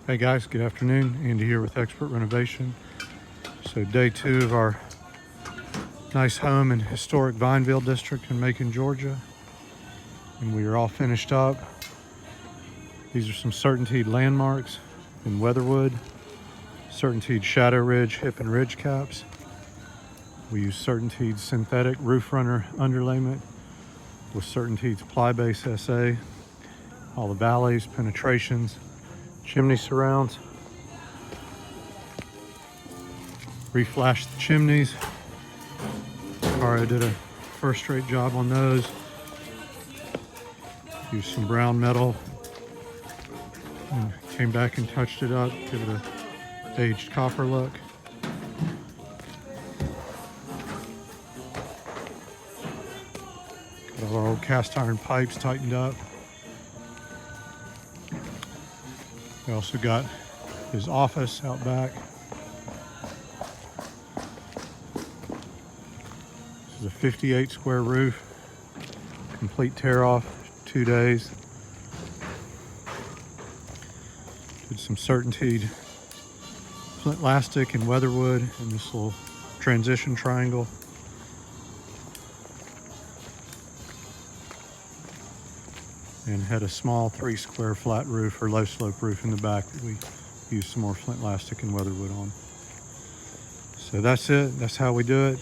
Hey guys, good afternoon. Andy here with Expert Renovation. So day 2 of our nice home in historic Vineville district in Macon, Georgia. And we are all finished up. These are some CertainTeed Landmarks in Weatherwood. CertainTeed Shadow Ridge hip and ridge caps. We use CertainTeed synthetic roof runner underlayment with CertainTeed's ply base SA. All the valleys, penetrations, chimney surrounds. Reflashed the chimneys. Cara did a first-rate job on those. Used some brown metal and came back and touched it up, give it a aged copper look. Got all our old cast iron pipes tightened up. We also got his office out back. This is a 58 square roof, complete tear off, 2 days. Did some CertainTeed flint lastic and weatherwood in this little transition triangle. And had a small 3 square flat roof or low slope roof in the back that we used some more flint lastic and weatherwood on. So that's it. That's how we do it.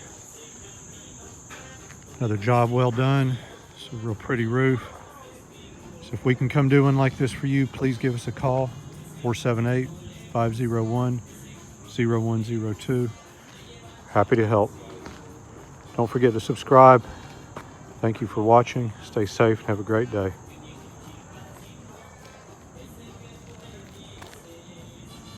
Another job well done. It's a real pretty roof. So if we can come do one like this for you, please give us a call. 478-501-0102. Happy to help. Don't forget to subscribe. Thank you for watching. Stay safe and have a great day.